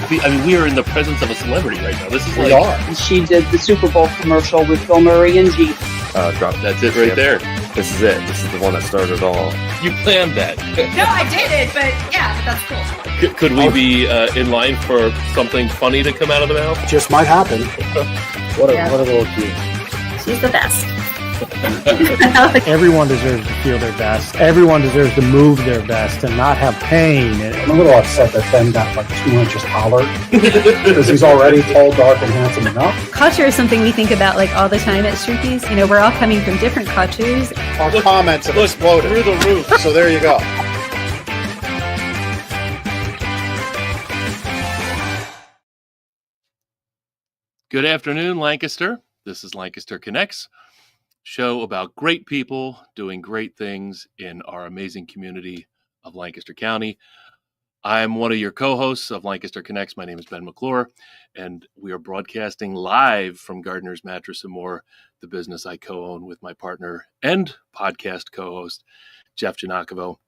I mean, we are in the presence of a celebrity right now. This is We are. She did the Super Bowl commercial with Bill Murray and Jeep. That's it right there. This is it. This is the one that started it all. You planned that. No, I didn't, but yeah, that's cool. Could we be in line for something funny to come out of the mouth? Just might happen. What a little cute. She's the best. Everyone deserves to feel their best. Everyone deserves to move their best and not have pain. I'm a little upset that Ben got like 2 inches taller because he's already tall, dark, and handsome enough. Culture is something we think about like all the time at Shruki's. You know, we're all coming from different cultures. Our comments have exploded through the roof. So there you go. Good afternoon, Lancaster. This is Lancaster Connects, show about great people doing great things in our amazing community of Lancaster County. I'm one of your co-hosts of Lancaster Connects. My name is Ben McClure, and we are broadcasting live from Gardner's Mattress & More, the business I co-own with my partner and podcast co-host, Jeff Giannakavo.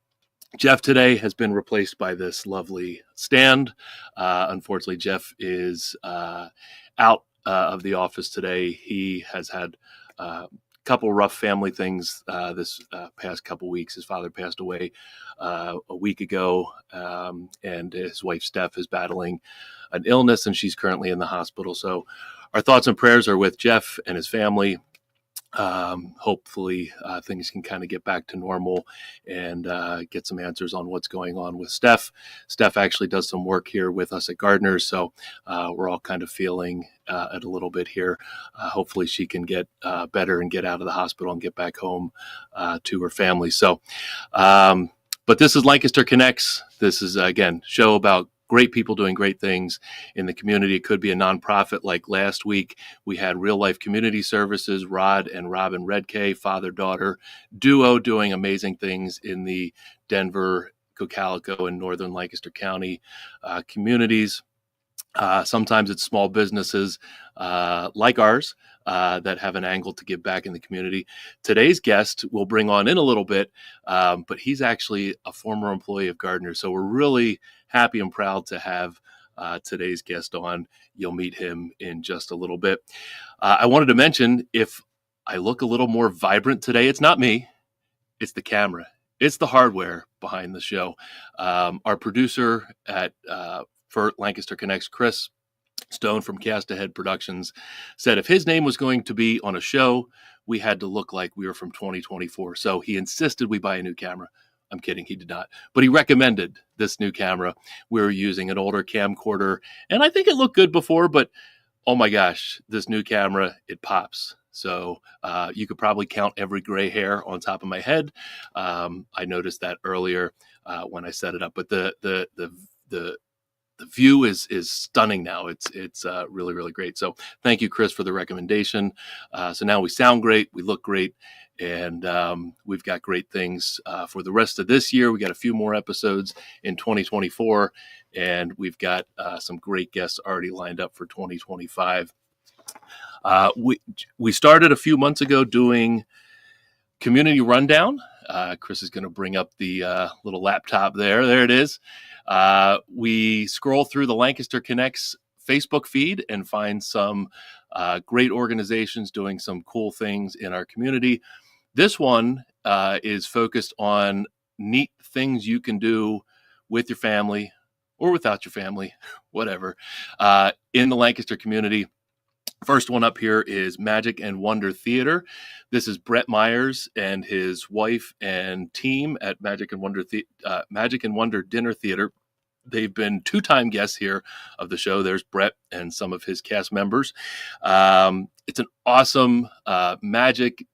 Jeff today has been replaced by this lovely stand. Unfortunately, Jeff is out of the office today. He has had a couple rough family things this past couple weeks. His father passed away a week ago, and his wife Steph is battling an illness, and she's currently in the hospital. So our thoughts and prayers are with Jeff and his family. Hopefully things can kind of get back to normal and get some answers on what's going on with Steph. Steph actually does some work here with us at Gardner's, so we're all kind of feeling it a little bit here. Hopefully she can get better and get out of the hospital and get back home to her family. So, but this is Lancaster Connects. This is, again, show about great people doing great things in the community. It could be a nonprofit like last week. We had Real Life Community Services, Rod and Robin Redkay, father-daughter duo doing amazing things in the Denver, Cocalico, and Northern Lancaster County communities. Sometimes it's small businesses like ours that have an angle to give back in the community. Today's guest we'll bring on in a little bit, but he's actually a former employee of Gardner. So we're really happy and proud to have today's guest on. You'll meet him in just a little bit. I wanted to mention, if I look a little more vibrant today, it's not me, it's the camera. It's the hardware behind the show. Our producer for Lancaster Connects, Chris Stone from Cast Ahead Productions, said if his name was going to be on a show, we had to look like we were from 2024. So he insisted we buy a new camera. I'm kidding, he did not. But he recommended this new camera. We were using an older camcorder, and I think it looked good before, but oh my gosh, this new camera, it pops. So you could probably count every gray hair on top of my head. I noticed that earlier when I set it up. But the view is stunning now. It's really, really great. So thank you, Chris, for the recommendation. So now we sound great, we look great, and we've got great things for the rest of this year. We got a few more episodes in 2024, and we've got some great guests already lined up for 2025. We started a few months ago doing community rundown. Chris is going to bring up the little laptop there. There it is. We scroll through the Lancaster Connects Facebook feed and find some great organizations doing some cool things in our community. This one is focused on neat things you can do with your family or without your family, whatever, in the Lancaster community. First one up here is Magic and Wonder Theater. This is Brett Myers and his wife and team at Magic and Wonder Dinner Theater. They've been two-time guests here of the show. There's Brett and some of his cast members. It's an awesome magic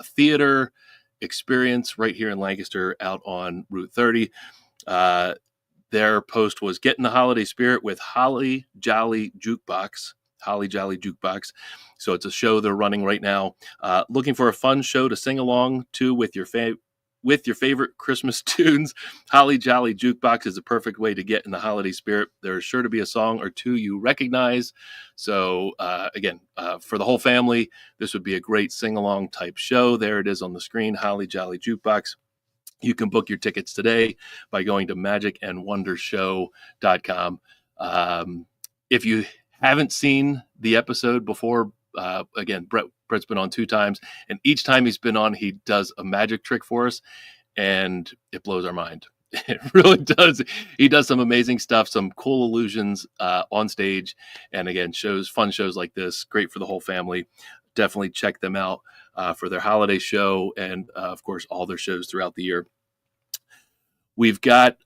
theater experience right here in Lancaster out on Route 30. Their post was Get in the Holiday Spirit with Holly Jolly Jukebox. So it's a show they're running right now. Looking for a fun show to sing along to with your favorite Christmas tunes. Holly Jolly Jukebox is the perfect way to get in the holiday spirit. There's sure to be a song or two you recognize. So again, for the whole family, this would be a great sing-along type show. There it is on the screen, Holly Jolly Jukebox. You can book your tickets today by going to magicandwondershow.com. If you haven't seen the episode before, again, Brett's been on 2 times, and each time he's been on, he does a magic trick for us, and it blows our mind. It really does. He does some amazing stuff, some cool illusions on stage, and again, fun shows like this, great for the whole family. Definitely check them out for their holiday show, and of course, all their shows throughout the year. We've got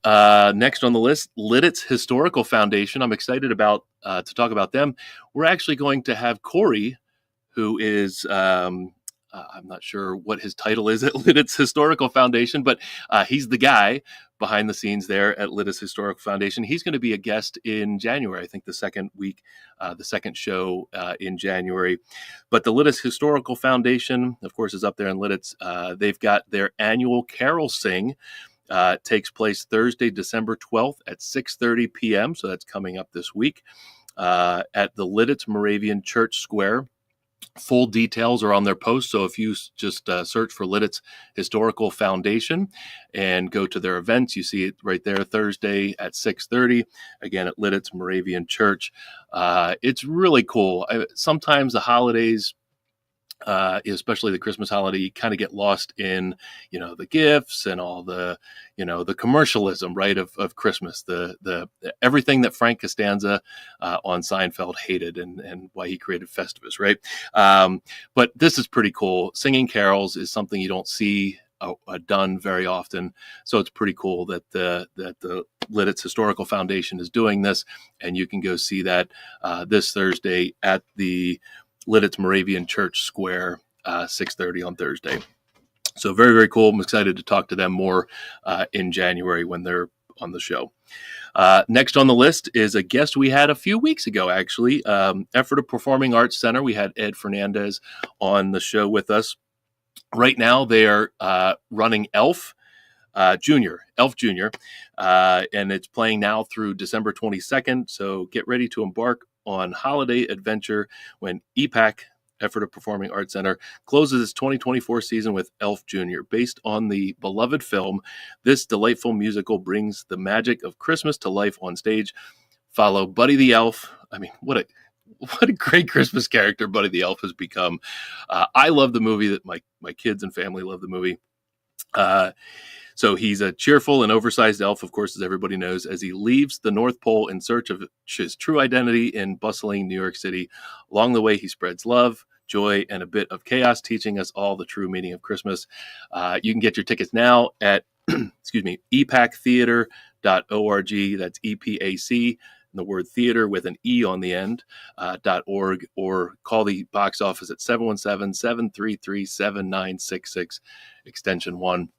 next on the list, Lidditz Historical Foundation. I'm excited about to talk about them. We're actually going to have Corey, who is I'm not sure what his title is at Lidditz Historical Foundation, but he's the guy behind the scenes there at Lidditz Historical Foundation. He's going to be a guest in January, I think the second week, the second show in January. But the Lidditz Historical Foundation, of course, is up there in Lidditz. They've got their annual Carol Sing. Takes place Thursday, December 12th at 6:30 p.m. So that's coming up this week at the Lidditz Moravian Church Square. Full details are on their post. So if you just search for Lidditz Historical Foundation and go to their events, you see it right there, Thursday at 6:30, again at Lidditz Moravian Church. It's really cool. Sometimes the holidays, especially the Christmas holiday, you kind of get lost in, the gifts and all the, the commercialism, right, of Christmas, the everything that Frank Costanza on Seinfeld hated and why he created Festivus, right? But this is pretty cool. Singing carols is something you don't see done very often. So it's pretty cool that the Lidditz Historical Foundation is doing this, and you can go see that this Thursday at the Lidditz Moravian Church Square, 6:30 on Thursday. So very, very cool. I'm excited to talk to them more in January when they're on the show. Next on the list is a guest we had a few weeks ago, actually. Ephrata Performing Arts Center. We had Ed Fernandez on the show with us. Right now, they are running Elf Junior, and it's playing now through December 22nd. So get ready to embark on holiday adventure when EPAC, Ephrata Performing Arts Center, closes its 2024 season with Elf Jr. Based on the beloved film, this delightful musical brings the magic of Christmas to life on stage. Follow Buddy the Elf. I mean, what a great Christmas character Buddy the Elf has become. I love the movie. That my kids and family love the movie. So he's a cheerful and oversized elf, of course, as everybody knows, as he leaves the North Pole in search of his true identity in bustling New York City. Along the way, he spreads love, joy, and a bit of chaos, teaching us all the true meaning of Christmas. You can get your tickets now at, epactheater.org. That's EPAC, the word theater with an E on the end, .org, or call the box office at 717-733-7966, extension 1.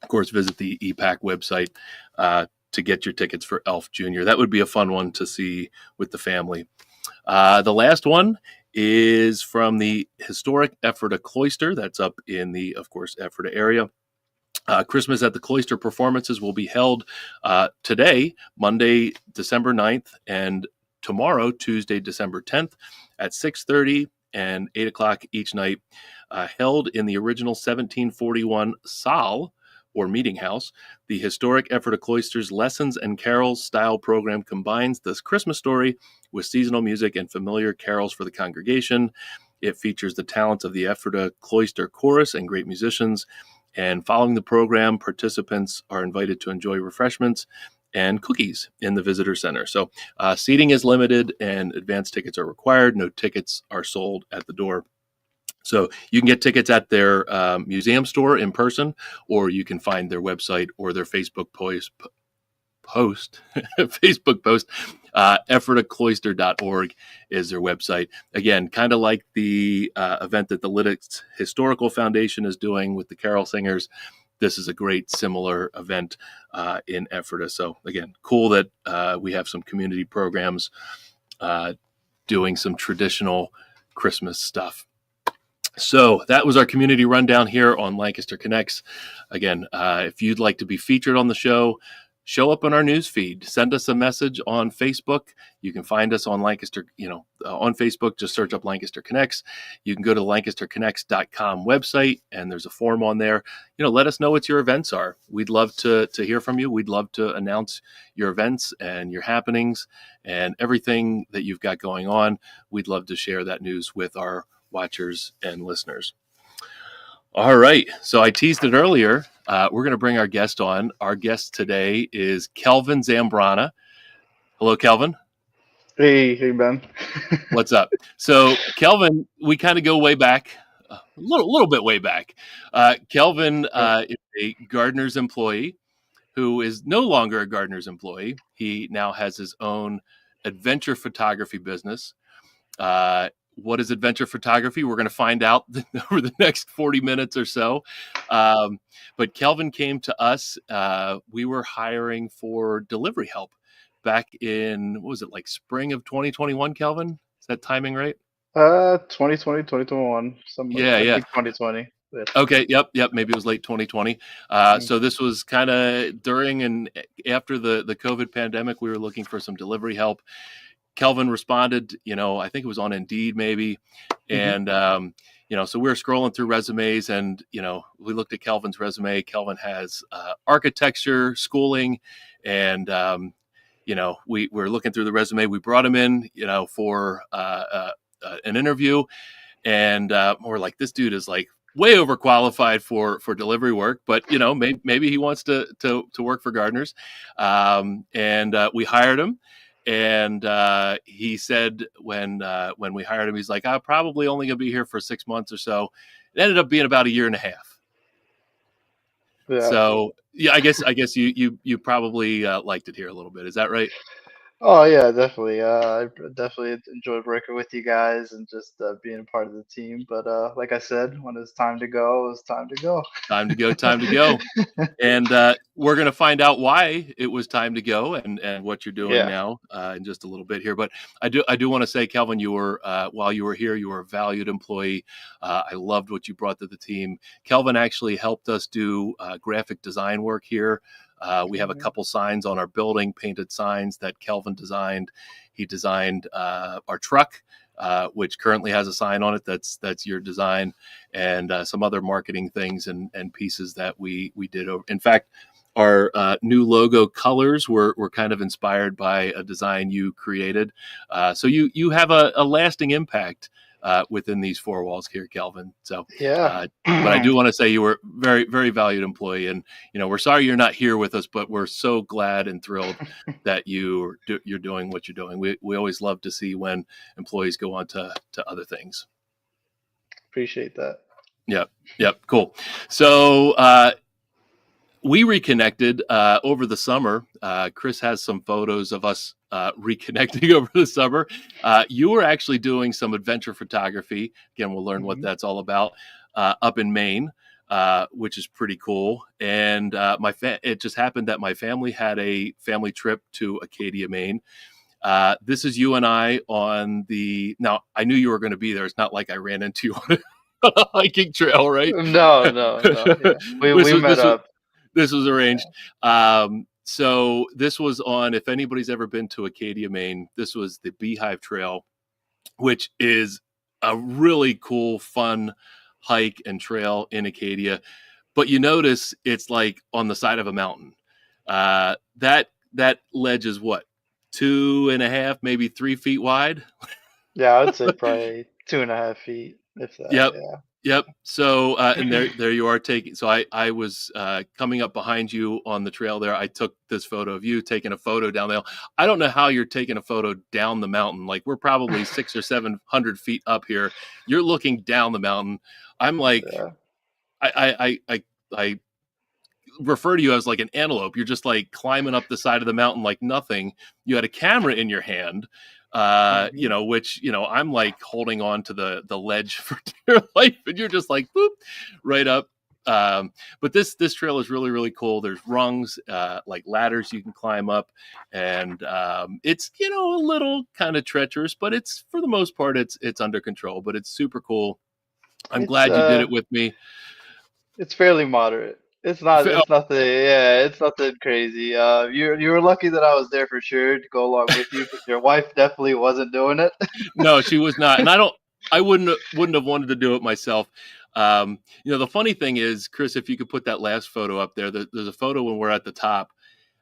Of course, visit the EPAC website to get your tickets for Elf Jr. That would be a fun one to see with the family. The last one is from the historic Ephrata Cloister. That's up in the, of course, Ephrata area. Christmas at the Cloister performances will be held today, Monday, December 9th, and tomorrow, Tuesday, December 10th, at 6:30 and 8 o'clock each night, held in the original 1741 saal, or meeting house. The historic Ephrata Cloister's Lessons and Carols style program combines this Christmas story with seasonal music and familiar carols for the congregation. It features the talents of the Ephrata Cloister Chorus and great musicians. And following the program, participants are invited to enjoy refreshments and cookies in the visitor center. So seating is limited and advance tickets are required. No tickets are sold at the door. So you can get tickets at their museum store in person, or you can find their website or their Facebook post. Facebook post. EphrataCloister.org is their website. Again, kind of like the event that the Lidditz Historical Foundation is doing with the Carol Singers. This is a great similar event in Ephrata. So again, cool that we have some community programs doing some traditional Christmas stuff. So that was our community rundown here on Lancaster Connects. Again, if you'd like to be featured on the show, show up in our news feed. Send us a message on Facebook. You can find us on Lancaster, on Facebook. Just search up Lancaster Connects. You can go to the lancasterconnects.com website, and there's a form on there. Let us know what your events are. We'd love to hear from you. We'd love to announce your events and your happenings and everything that you've got going on. We'd love to share that news with our watchers and listeners. All right. So I teased it earlier. We're going to bring our guest on. Our guest today is Kelvin Zambrana. Hello, Kelvin. Hey, Ben. What's up? So, Kelvin, we kind of go way back, a little bit way back. Kelvin is a Gardner's employee who is no longer a Gardner's employee. He now has his own adventure photography business. What is adventure photography? We're going to find out over the next 40 minutes or so. But Kelvin came to us. We were hiring for delivery help back in, what was it, like spring of 2021, Kelvin? Is that timing right? 2020, 2021. Yeah. I think 2020. Yeah. Okay. Yep. Maybe it was late 2020. So this was kind of during and after the COVID pandemic. We were looking for some delivery help. Kelvin responded, I think it was on Indeed maybe. And, so we were scrolling through resumes and, we looked at Kelvin's resume. Kelvin has architecture, schooling, and, we were looking through the resume. We brought him in, for an interview. And we're like, this dude is like way overqualified for delivery work, but, maybe he wants to work for Gardner's. And we hired him. And he said when we hired him, he's like, I'm probably only going to be here for 6 months or so. It ended up being about 1.5 years. Yeah. So yeah, I guess you probably liked it here a little bit. Is that right? Oh yeah, definitely. I definitely enjoyed working with you guys and just being a part of the team. But like I said, when it's time to go, it's time to go. Time to go. And we're going to find out why it was time to go and what you're doing now in just a little bit here. But I do want to say, Kelvin, you were while you were here, you were a valued employee. I loved what you brought to the team. Kelvin actually helped us do graphic design work here. We have a couple signs on our building, painted signs that Kelvin designed. He designed our truck, which currently has a sign on it that's your design, and some other marketing things and pieces that we did. In fact, our new logo colors were kind of inspired by a design you created. So you have a lasting impact within these four walls here, Kelvin. So Yeah. But I do want to say you were very, very valued employee, and we're sorry you're not here with us, but we're so glad and thrilled that you're doing what you're doing. We always love to see when employees go on to other things. Appreciate that. Yep. Cool. So we reconnected over the summer. Chris has some photos of us reconnecting over the summer. You were actually doing some adventure photography. Again, we'll learn what that's all about up in Maine, which is pretty cool. And it just happened that my family had a family trip to Acadia, Maine. This is you and I on now I knew you were going to be there. It's not like I ran into you on a hiking trail, right? No. Yeah. We met up. This was arranged. So this was on, if anybody's ever been to Acadia, Maine, this was the Beehive Trail, which is a really cool, fun hike and trail in Acadia. But you notice it's like on the side of a mountain. That ledge is what, 2.5, maybe 3 feet wide? Yeah, I would say probably 2.5 feet, if that. Yep. Yeah. Yep. So, and there you are taking. So I was coming up behind you on the trail there. I took this photo of you taking a photo down there. I don't know how you're taking a photo down the mountain. Like we're probably 600 or 700 feet up here. You're looking down the mountain. I'm like, I refer to you as like an antelope. You're just like climbing up the side of the mountain like nothing. You had a camera in your hand. Which, I'm like holding on to the ledge for dear life, and you're just like, boop, right up. But this trail is really, really cool. There's rungs, like ladders you can climb up, and it's, a little kind of treacherous, but it's, for the most part, it's under control, but it's super cool. I'm glad you did it with me. It's fairly moderate. It's not. Oh, It's nothing. Yeah, it's nothing crazy. You were lucky that I was there for sure to go along with you, because your wife definitely wasn't doing it. no, she was not, and I wouldn't have wanted to do it myself. The funny thing is, Chris, if you could put that last photo up there, there's a photo when we're at the top.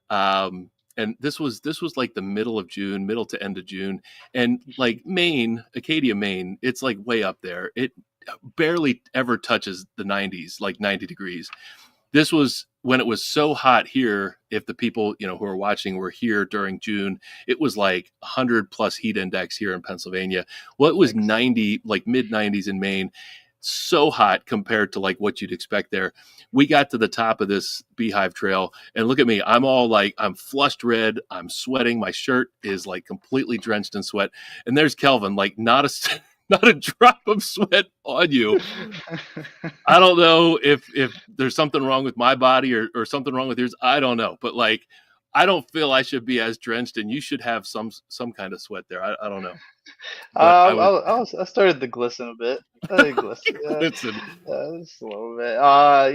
And this was like the middle of June, middle to end of June, and like Maine, Acadia, Maine, it's like way up there. It barely ever touches the 90s, like 90 degrees. This was when it was so hot here. If the people who are watching were here during June, it was like 100 plus heat index here in Pennsylvania. Well, it was 90, like mid 90s in Maine. So hot compared to like what you'd expect there. We got to the top of this Beehive Trail, and look at me. I'm all like, I'm flushed red. I'm sweating. My shirt is like completely drenched in sweat. And there's Kelvin, like not a drop of sweat on you. I don't know if there's something wrong with my body or something wrong with yours. I don't know, but like, I don't feel I should be as drenched, and you should have some kind of sweat there. I don't know. But I started to glisten a bit. I did glisten, yeah, listen, just a little bit.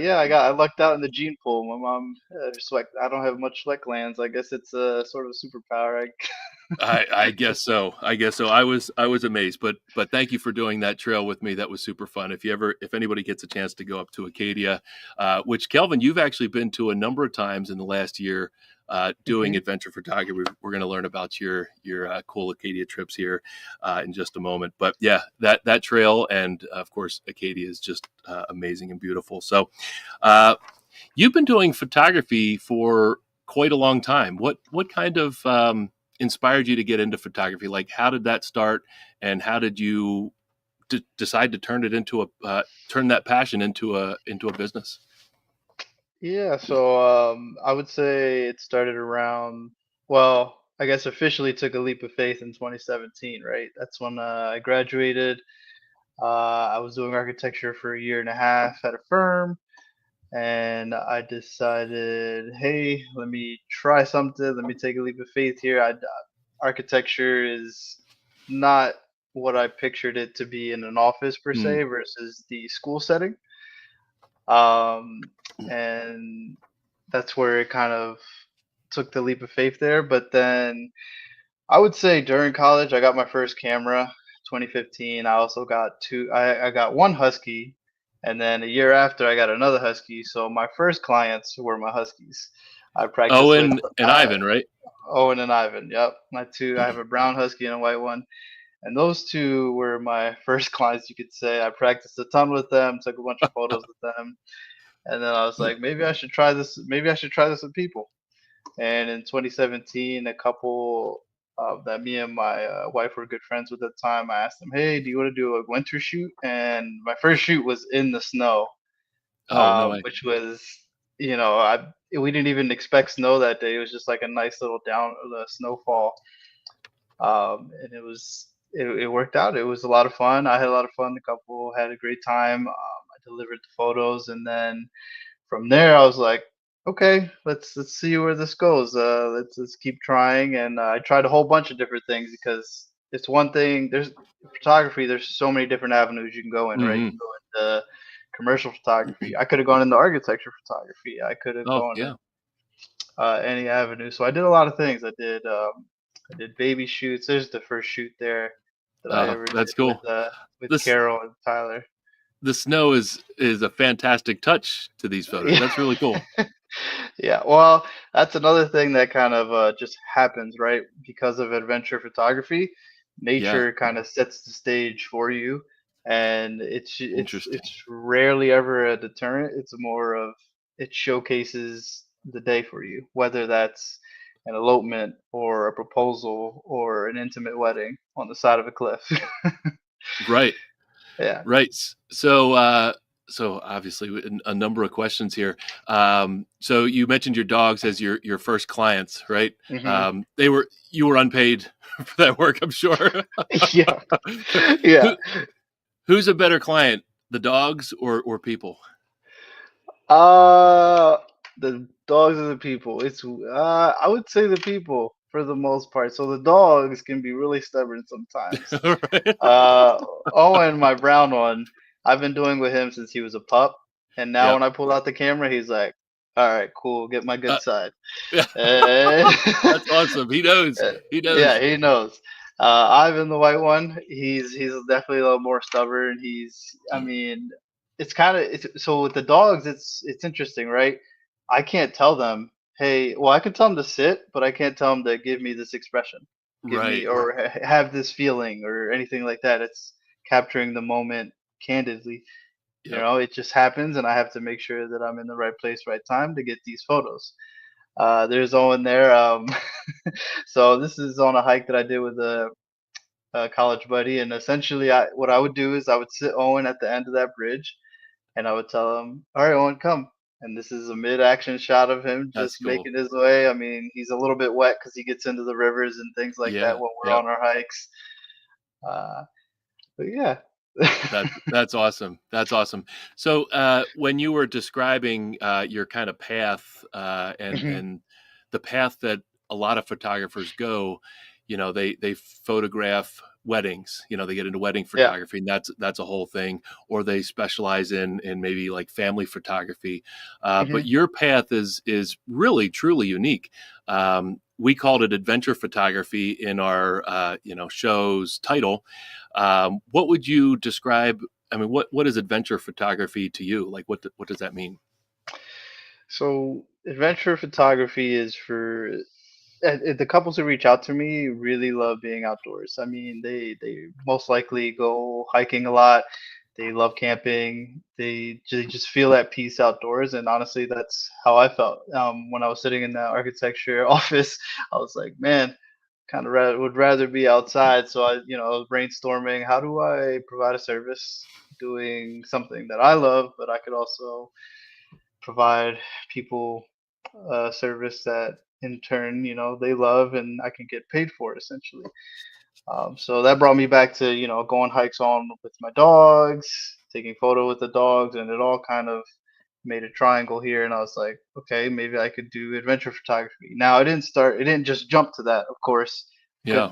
Yeah, I lucked out in the gene pool. My mom, sweat. I don't have much sweat glands. I guess it's a sort of superpower. I guess so. I was amazed, but thank you for doing that trail with me. That was super fun. If anybody gets a chance to go up to Acadia, which Kelvin, you've actually been to a number of times in the last year, doing adventure photography. We're going to learn about your cool Acadia trips here in just a moment. But yeah, that trail and of course Acadia is just amazing and beautiful. So you've been doing photography for quite a long time. What kind of inspired you to get into photography? Like, how did that start, and how did you decide to turn that passion into a business? Yeah, so I would say it started around, well, I guess officially took a leap of faith in 2017, right? That's when I graduated. I was doing architecture for a year and a half at a firm, and I decided, hey, let me try something. Let me take a leap of faith here. Architecture is not what I pictured it to be in an office per se versus the school setting. And that's where it kind of took the leap of faith there. But then I would say during college, I got my first camera, 2015. I also got I got one husky, and then a year after, I got another husky. So my first clients were my huskies. I practiced with Owen and Ivan, right? Owen and Ivan. Yep, my two. I have a brown husky and a white one. And those two were my first clients, you could say. I practiced a ton with them, took a bunch of photos with them. And then I was like, maybe I should try this. Maybe I should try this with people. And in 2017, a couple that me and my wife were good friends with at the time, I asked them, hey, do you want to do a winter shoot? And my first shoot was in the snow, Oh, no way. which was, we didn't even expect snow that day. It was just like a nice little snowfall. And it worked out. It was a lot of fun. I had a lot of fun. The couple had a great time. I delivered the photos, and then from there, I was like, okay, let's see where this goes. Let's keep trying. And I tried a whole bunch of different things, because it's one thing. There's photography. There's so many different avenues you can go in, right? You can go into commercial photography. I could have gone into architecture photography. I could have gone Yeah. any avenue. So I did a lot of things. I did baby shoots. There's the first shoot there that I ever That's did cool. with Carol and Tyler. The snow is a fantastic touch to these photos. That's really cool. Yeah, well, that's another thing that kind of just happens, right? Because of adventure photography, nature kind of sets the stage for you, and Interesting. it's rarely ever a deterrent. It's more of, it showcases the day for you, whether that's an elopement or a proposal or an intimate wedding on the side of a cliff. Right. Yeah. Right. So obviously a number of questions here. So you mentioned your dogs as your first clients, right? Hmm. You were unpaid for that work, I'm sure. Yeah. Yeah. Who's a better client, the dogs or people? Uh, the dogs are the people. I would say the people for the most part. So the dogs can be really stubborn sometimes. Right. Uh, Owen, my brown one, I've been doing with him since he was a pup. And now Yep. when I pull out the camera, he's like, "All right, cool, get my good Uh, side." yeah. And That's awesome. He knows. He yeah, knows. he knows. Ivan, the white one, he's definitely a little more stubborn. I Mm. mean, it's kind of so with the dogs, it's interesting, right? I can't tell them, hey, well, I can tell them to sit, but I can't tell them to give me this expression, give me Right. or have this feeling or anything like that. It's capturing the moment candidly. Yep. It just happens, and I have to make sure that I'm in the right place, right time to get these photos. There's Owen there. So this is on a hike that I did with a college buddy, and essentially, what I would do is I would sit Owen at the end of that bridge, and I would tell him, "All right, Owen, come." And this is a mid-action shot of him That's just cool. making his way. I mean, he's a little bit wet because he gets into the rivers and things like that Yeah. when we're Yep. on our hikes. Uh, but yeah. That's awesome. That's awesome. So when you were describing your kind of path Mhm. and the path that a lot of photographers go, they photograph weddings. They get into wedding Yeah. photography, and that's a whole thing. Or they specialize in maybe like family photography. But Mhm. your path is really truly unique. We called it adventure photography in our show's title. What would you describe? I mean, what is adventure photography to you? Like, what does that mean? So adventure photography is for the couples who reach out to me really love being outdoors. I mean, they most likely go hiking a lot. They love camping. They just feel at peace outdoors. And honestly, that's how I felt when I was sitting in that architecture office. I was like, man, kind of would rather be outside. So I was brainstorming, how do I provide a service doing something that I love, but I could also provide people a service that in turn, they love and I can get paid for it essentially. So that brought me back to, going hikes on with my dogs, taking photo with the dogs, and it all kind of made a triangle here. And I was like, okay, maybe I could do adventure photography. Now it didn't just jump to that, of course. Yeah.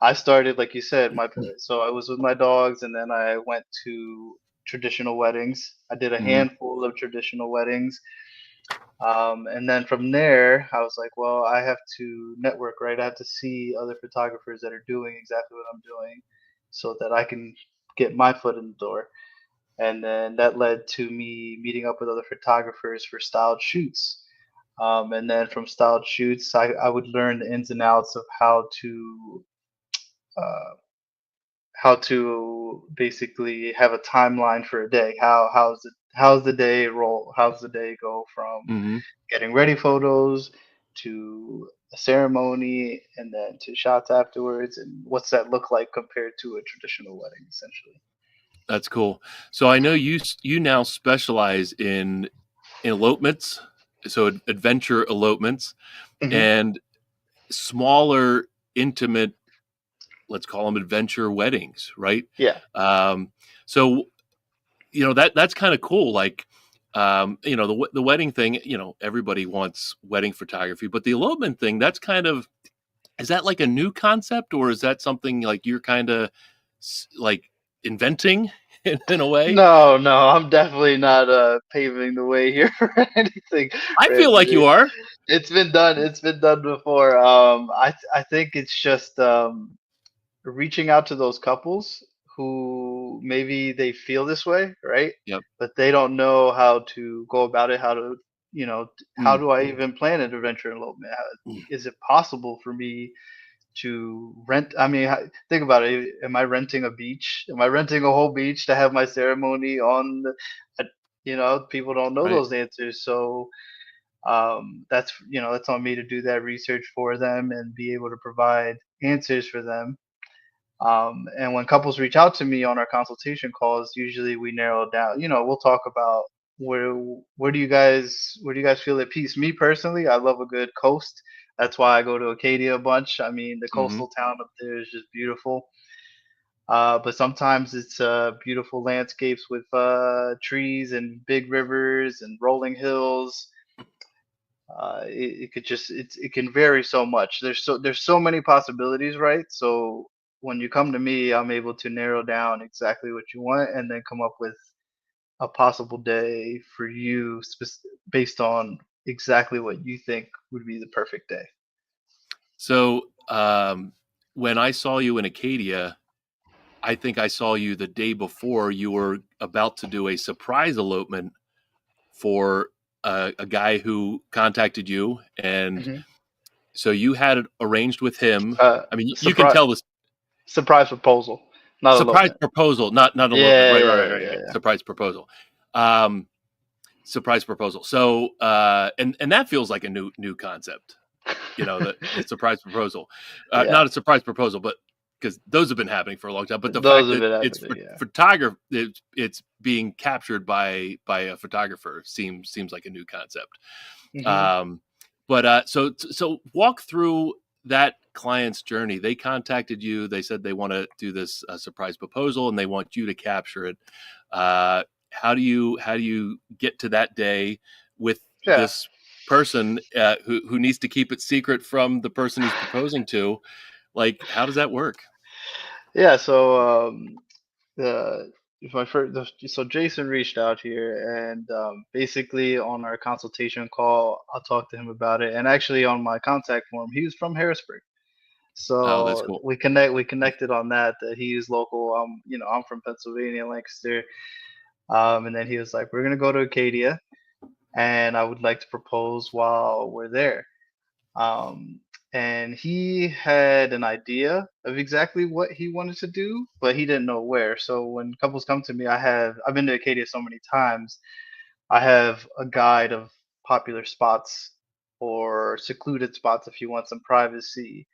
I started, like you said, so I was with my dogs and then I went to traditional weddings. I did a Hmm. handful of traditional weddings. And then from there, I was like, well, I have to network, right? I have to see other photographers that are doing exactly what I'm doing so that I can get my foot in the door. And then that led to me meeting up with other photographers for styled shoots. And then from styled shoots, I would learn the ins and outs of uh, how to basically have a timeline for a day. How's the day roll? How's the day go from Hmm. getting ready photos to a ceremony and then to shots afterwards, and what's that look like compared to a traditional wedding essentially. That's cool. So I know you now specialize in elopements, so adventure elopements Hmm. and smaller, intimate, let's call them adventure weddings, right? Yeah. Um, so that's kind of cool. Like, the wedding thing. Everybody wants wedding photography, but the elopement thing, that's kind of, is that like a new concept, or is that something like you're kind of like inventing in a way? No, no, I'm definitely not paving the way here for anything I feel brand like you new. are. It's been done. It's been done before. I think it's just reaching out to those couples who maybe they feel this way, right? Yep. But they don't know how to go about it, how Mm. do I even plan an adventure elopement? Is it possible for me to rent? I mean, think about it. Am I renting a beach? Am I renting a whole beach to have my ceremony on? uh, People don't know Right. those answers. So that's on me to do that research for them and be able to provide answers for them. And when couples reach out to me on our consultation calls, usually we narrow it down. We'll talk about where where do you guys feel at peace. Me personally, I love a good coast. That's why I go to Acadia a bunch. I mean, the Hmm. coastal town up there is just beautiful. But sometimes it's beautiful landscapes with trees and big rivers and rolling hills. It could just it can vary so much. There's so many possibilities, right? So when you come to me, I'm able to narrow down exactly what you want and then come up with a possible day for you based on exactly what you think would be the perfect day. So when I saw you in Acadia, I think I saw you the day before you were about to do a surprise elopement for a guy who contacted you. And Mhm. so you had it arranged with him. I mean, you can Surprise, tell this surprise proposal, not surprise elopement. proposal, not elopement. Yeah, Right, yeah, right, right, yeah, right, right. yeah, Surprise proposal. Um, surprise proposal. So, and that feels like a new concept, the surprise proposal, yeah. Yeah. not a surprise proposal, but because those have been happening for a long time. But the Those fact have that been it's happening. Yeah. photographer, it's being captured by a photographer seems like a new concept. Hmm. Um, but so walk through that client's journey. They contacted you. They said they want to do this surprise proposal and they want you to capture it. How do you get to that day with Yeah. this person who needs to keep it secret from the person he's proposing to? Like, how does that work? Yeah. So the if my first so Jason reached out here, and basically on our consultation call I talked to him about it, and actually on my contact form he was from Harrisburg, Oh, that's so cool. we connected on that he is local. I'm from Pennsylvania, Lancaster. And then he was like, we're gonna go to Acadia, and I would like to propose while we're there. Um, and he had an idea of exactly what he wanted to do, but he didn't know where. So when couples come to me, I've been to Acadia so many times. I have a guide of popular spots or secluded spots if you want some privacy,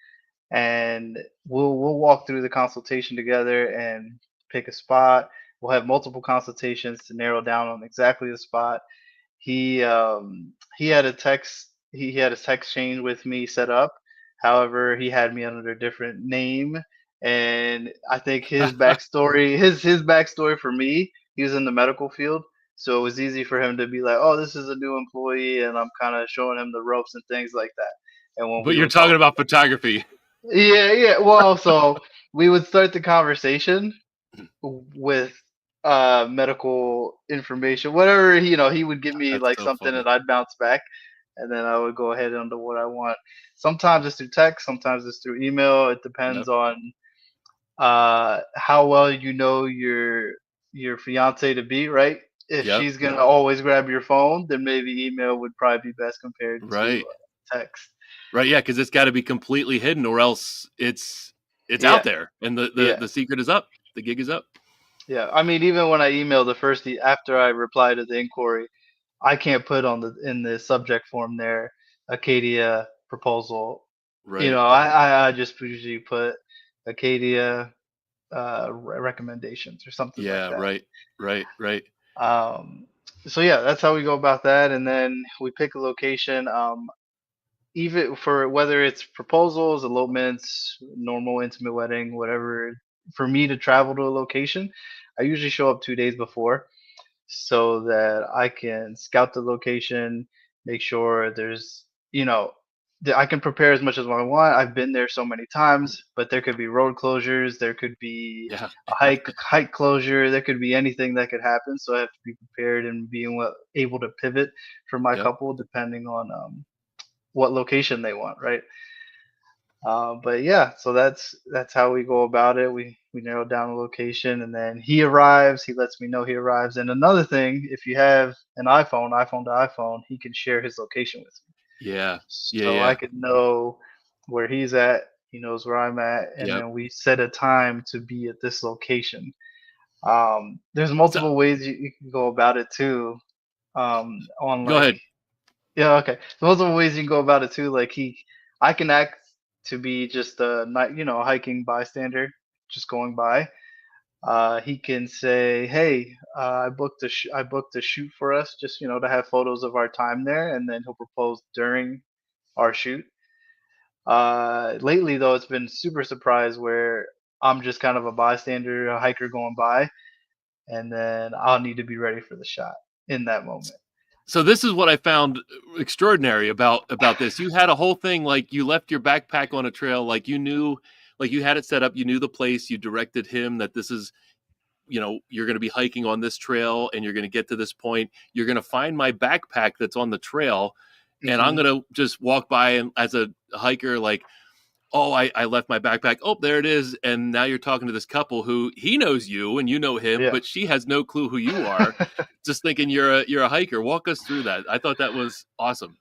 and we'll walk through the consultation together and pick a spot. We'll have multiple consultations to narrow down on exactly the spot. He had a text he had his text chain with me set up. However, he had me under a different name, and I think his backstory for me, he was in the medical field, so it was easy for him to be like, "Oh, this is a new employee," and I'm kind of showing him the ropes and things like that. And when But we you're would talking go, about photography. yeah, yeah, well, so we would start the conversation with medical information, whatever he would give me That's like so something, funny. and I'd bounce back, and then I would go ahead and do what I want. Sometimes it's through text, sometimes it's through email. It depends Yep. on how well you know your fiance to be, right? If Yep. she's gonna always grab your phone, then maybe email would probably be best compared to Right. text. Right. Yeah, because it's got to be completely hidden, or else it's out Yeah, there, and the yeah. the secret is up. The gig is up. Yeah, I mean, even when I email after I reply to the inquiry, I can't put on in the subject form there Acadia proposal. Right. I just usually put Acadia recommendations or something like Yeah. that. Right. Right. Right. Um, so yeah, that's how we go about that, and then we pick a location. Even for whether it's proposals, elopements, normal intimate wedding, whatever, for me to travel to a location, I usually show up 2 days before so that I can scout the location, make sure I can prepare as much as I want. I've been there so many times, but there could be road closures, there could be Yeah. a hike closure, there could be anything that could happen. So I have to be prepared and being able to pivot for my Yep. couple depending on what location they want, right? But yeah, so that's how we go about it. We narrow down a location, and then he arrives. He lets me know he arrives. And another thing, if you have an iPhone to iPhone, he can share his location with me, Yeah. Yeah. so I Yeah. could know where he's at. He knows where I'm at, and Yep. then we set a time to be at this location. There's So multiple ways you can go about it too. On go like ahead. Yeah, okay. So those are ways you can go about it too. Like I can act to be just a hiking bystander, just going by. He can say, "Hey, I booked a shoot for us, just to have photos of our time there," and then he'll propose during our shoot. Lately though, it's been super surprise where I'm just kind of a bystander, a hiker going by, and then I'll need to be ready for the shot in that moment. So this is what I found extraordinary about this. You had a whole thing like you left your backpack on a trail, like you knew, like you had it set up. You knew the place. You directed him that this is you're going to be hiking on this trail and you're going to get to this point. You're going to find my backpack that's on the trail. And I'm going to just walk by and as a hiker, like, oh, I left my backpack. Oh, there it is. And now you're talking to this couple who he knows you and you know him, but she has no clue who you are. Just thinking you're a hiker. Walk us through that. I thought that was awesome.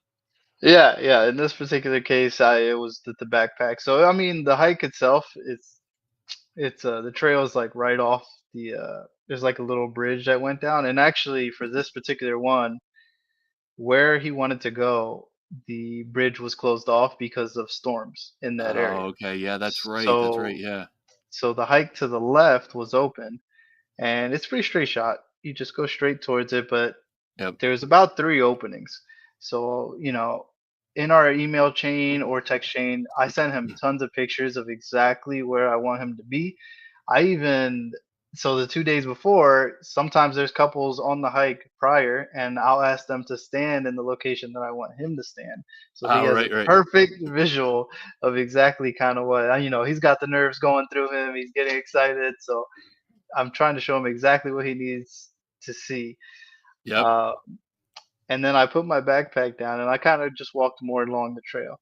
Yeah. In this particular case, it was the backpack. So I mean, the hike itself, it's the trail is like right off the there's like a little bridge that went down, and actually for this particular one, where he wanted to go, the bridge was closed off because of storms in that area. Oh, okay. Yeah, that's right. That's right. So Yeah. so the hike to the left was open, and it's pretty straight shot. You just go straight towards it, but Yep. there's about 3 openings. So, in our email chain or text chain, I sent him tons of pictures of exactly where I want him to be. So the 2 days before, sometimes there's couples on the hike prior, and I'll ask them to stand in the location that I want him to stand. So he has a Right. perfect visual of exactly kind of what, he's got the nerves going through him. He's getting excited. So I'm trying to show him exactly what he needs to see. Yep. And then I put my backpack down and I kind of just walked more along the trail.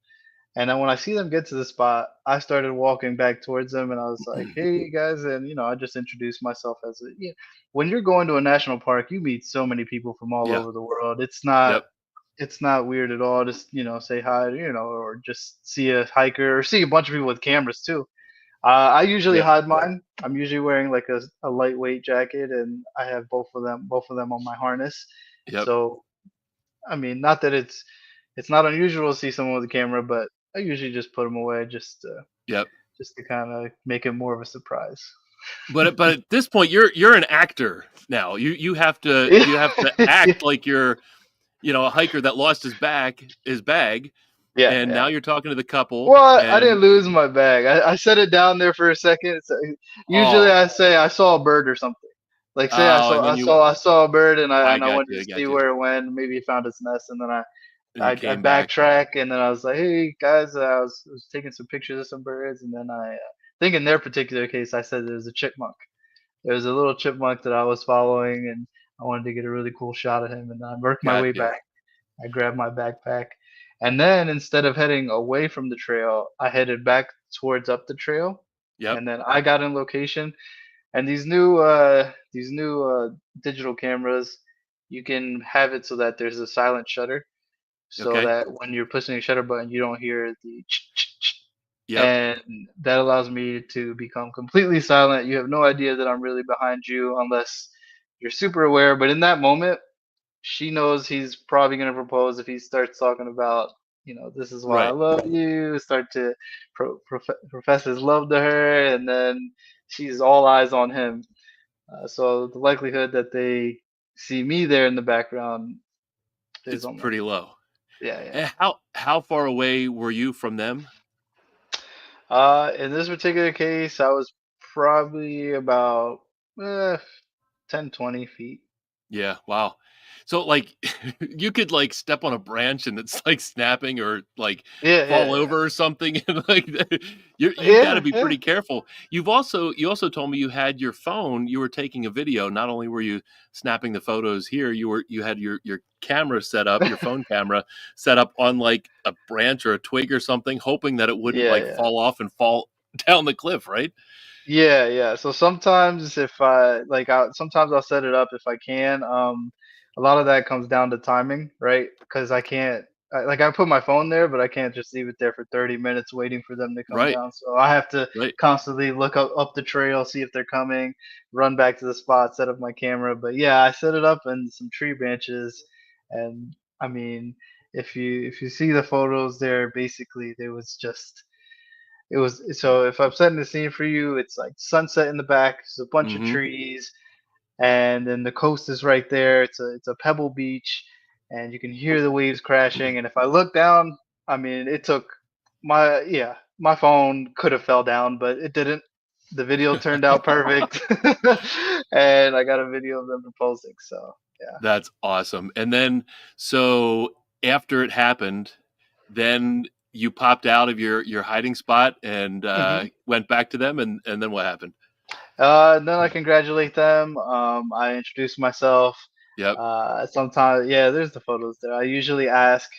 And then when I see them get to the spot, I started walking back towards them and I was like, hey guys. And, I just introduced myself as when you're going to a national park, you meet so many people from all over the world. It's not weird at all. Just, say hi, or just see a hiker or see a bunch of people with cameras too. I usually hide mine. I'm usually wearing like a lightweight jacket, and I have both of them on my harness. Yep. So, I mean, not that it's not unusual to see someone with a camera, but I usually just put them away just to kind of make it more of a surprise. But at this point, you're an actor now. You have to act like you're a hiker that lost his bag. Now you're talking to the couple. Well, I didn't lose my bag. I set it down there for a second. So usually I say I saw a bird or something. Like say I saw a bird and I wanted to see where it went. Maybe it found its nest, and then I backtrack, and then I was like, hey guys, I was taking some pictures of some birds, and then I think in their particular case I said there was a chipmunk. There was a little chipmunk that I was following, and I wanted to get a really cool shot of him, and I worked my way back. I grabbed my backpack. And then instead of heading away from the trail, I headed back towards up the trail. Yep. And then I got in location. And these new digital cameras, you can have it so that there's a silent shutter, so that when you're pushing the shutter button, you don't hear the and that allows me to become completely silent. You have no idea that I'm really behind you unless you're super aware. But in that moment, she knows he's probably going to propose if he starts talking about, this is why I love you, start to profess his love to her, and then she's all eyes on him. So the likelihood that they see me there in the background is pretty low. Yeah. How far away were you from them? In this particular case, I was probably about 10, 20 feet. Yeah. Wow. So like you could like step on a branch and it's like snapping or like fall over or something. And like you've got to be pretty careful. You also told me you had your phone, you were taking a video. Not only were you snapping the photos here, you had your camera set up, your phone camera set up on like a branch or a twig or something, hoping that it wouldn't fall off and fall down the cliff, right? Yeah. So sometimes sometimes I'll set it up if I can. A lot of that comes down to timing, right? Because I put my phone there, but I can't just leave it there for 30 minutes waiting for them to come down. So I have to constantly look up the trail, see if they're coming, run back to the spot, set up my camera. But yeah, I set it up in some tree branches, and I mean, if you see the photos there, basically so if I'm setting the scene for you, it's like sunset in the back, it's a bunch of trees, and then the coast is right there. It's a pebble beach, and you can hear the waves crashing. And if I look down, I mean, it took my phone could have fell down, but it didn't. The video turned out perfect, and I got a video of them proposing. So yeah, that's awesome. And then so after it happened, then you popped out of your hiding spot and went back to them, and then what happened? Then I congratulate them. I introduce myself. Yep. Sometimes, yeah, there's the photos there. I usually ask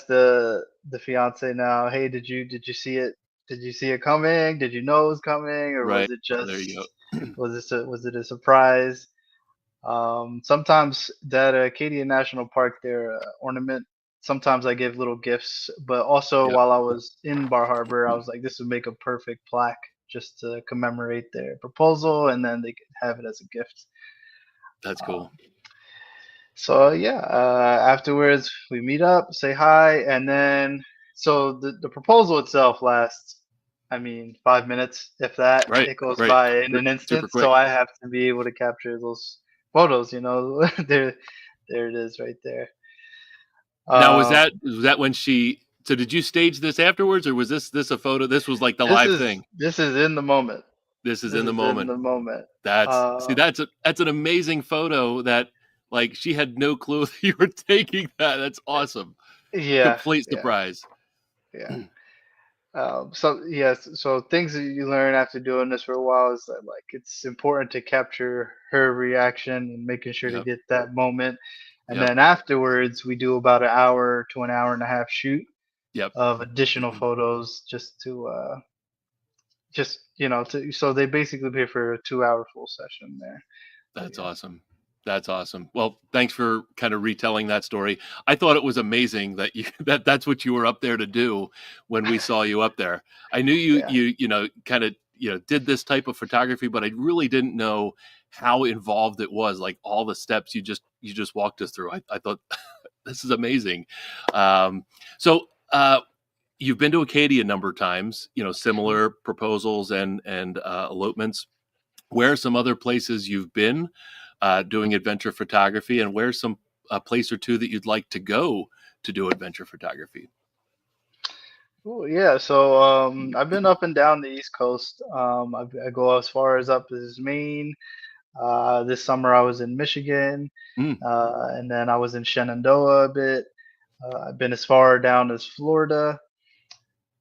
the fiance now, hey, did you see it? Did you see it coming? Did you know it was coming, or Right. was it There you just go. was it a surprise? Sometimes that Acadia National Park, their ornament. Sometimes I give little gifts, but also Yep. while I was in Bar Harbor, I was like, this would make a perfect plaque just to commemorate their proposal, and then they could have it as a gift. That's Um, cool. so yeah, afterwards we meet up, say hi, and then so the proposal itself lasts, I mean, 5 minutes, if that. Right. It goes Right. by in an Super instant. So quick. I have to be able to capture those photos. There it is right there. Now, Um, was that when she? So did you stage this afterwards, or was this a photo? This was like the this live is thing. this is in the moment. This is This in the is in moment. the moment. That's Um, that's an amazing photo. That like she had no clue that you were taking that. That's awesome. yeah, Complete yeah, surprise. yeah. So yes, so things that you learn after doing this for a while is that like it's important to capture her reaction and making sure to Yep. get that moment. And Yep. then afterwards, we do about an hour to an hour and a half shoot Yep. of additional photos just so they basically pay for a 2 hour full session there. But That's yeah. awesome. That's awesome. Well, thanks for kind of retelling that story. I thought it was amazing that you that's what you were up there to do when we saw you up there. I knew Yeah. you know kind of did this type of photography, but I really didn't know how involved it was. Like all the steps you just walked us through. I thought this is amazing. Um, so you've been to Acadia a number of times. Similar proposals and elopements. Where are some other places you've been doing adventure photography, and where's some a place or two that you'd like to go to do adventure photography? Oh yeah, so I've been up and down the East Coast. I go as far as up as Maine. This summer I was in Michigan, Mm, and then I was in Shenandoah a bit. I've been as far down as Florida.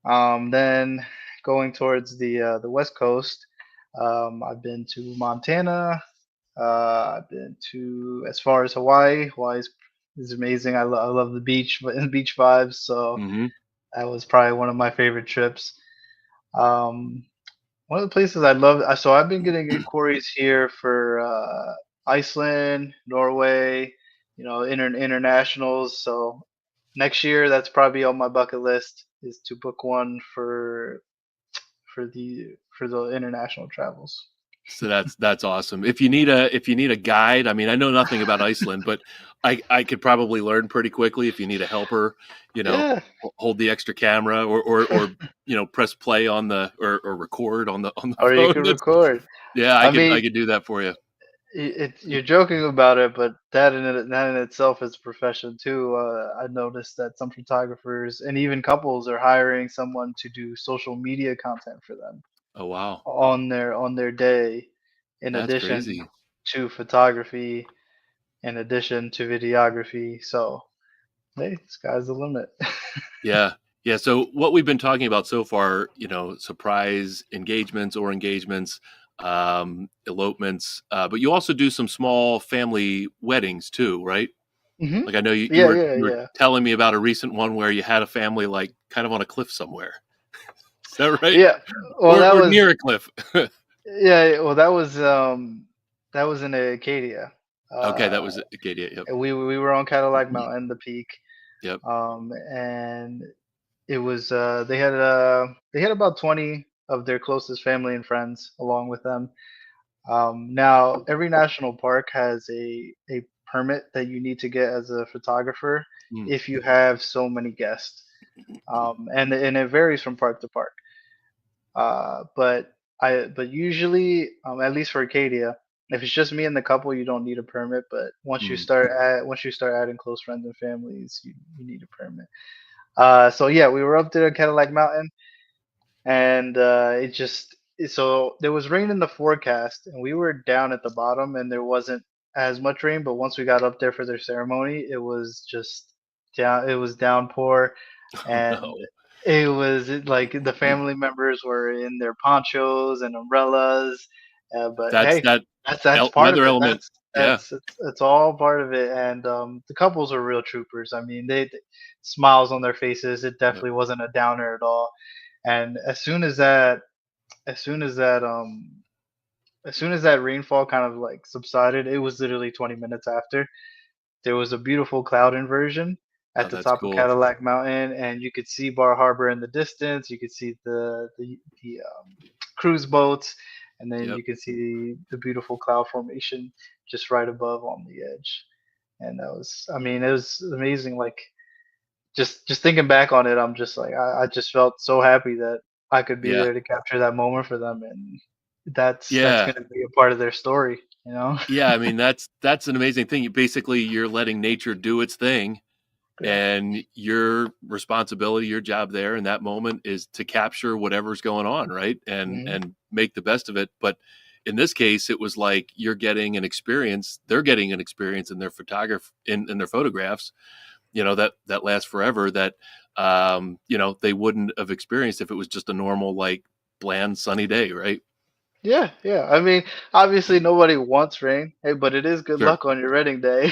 Then going towards the West Coast, I've been to Montana. I've been to as far as Hawaii. Hawaii is amazing. I love the beach, beach vibes. So hmm that was probably one of my favorite trips. Um, One of the places I love, so I've been getting inquiries here for Iceland, Norway, internationals. So next year, that's probably on my bucket list is to book one for the international travels. So that's awesome. If you need a guide, I mean, I know nothing about Iceland, but I could probably learn pretty quickly. If you need a helper, Yeah. hold the extra camera or press play on the or record on the Or you phone. can record. Yeah, I I mean, could do that for you. you're joking about it, but that in itself is a profession too. I noticed that some photographers and even couples are hiring someone to do social media content for them Oh wow, on their day, in that's addition crazy. to photography, in addition to videography. So hey, sky's the limit. Yeah. Yeah. So what we've been talking about so far, surprise engagements or engagements, elopements, but you also do some small family weddings too, right? Hmm. Like I know Yeah, yeah, you were yeah, telling me about a recent one where you had a family like kind of on a cliff somewhere. Is that right? yeah. Well, that Or was near a cliff. yeah. Well, that was in Acadia. Okay, that Uh, was Acadia. Yep. we were on Cadillac Mountain, the peak. Yep. And it was they had about 20 of their closest family and friends along with them. Now every national park has a permit that you need to get as a photographer Mm, if you have so many guests, and it varies from park to park. But usually, at least for Acadia, if it's just me and the couple, you don't need a permit. But mm. once you start adding close friends and families, you need a permit. So yeah, we were up there at Cadillac Mountain, and so there was rain in the forecast, and we were down at the bottom, and there wasn't as much rain. But once we got up there for their ceremony, it was just down. It was downpour, Oh and no. it was like the family members were in their ponchos and umbrellas, but That's hey, that that's part of weather it. element. Yeah. It's all part of it, and the couples are real troopers. I mean, they smiles on their faces. It Yep. definitely wasn't a downer at all. And as soon as that as soon as that rainfall kind of like subsided, it was literally 20 minutes after. There was a beautiful cloud inversion Oh, at the that's top of cool. Cadillac Mountain, and you could see Bar Harbor in the distance. You could see the cruise boats, and then Yep. you could see the beautiful cloud formation just right above on the edge. And that was, I mean, it was amazing. Like just thinking back on it, I'm just like I just felt so happy that I could be Yeah. there to capture that moment for them, and that's Yeah. going to be a part of their story, you know? Yeah. I mean, that's an amazing thing. You're letting nature do its thing, Yeah. and your responsibility, your job there in that moment is to capture whatever's going on, right? Hmm. And make the best of it. But in this case, it was like you're getting an experience. They're getting an experience in their in their photographs. That lasts forever. That they wouldn't have experienced if it was just a normal, like, bland sunny day, right? Yeah, yeah. I mean, obviously nobody wants rain, hey, but it is good Sure. luck on your wedding day.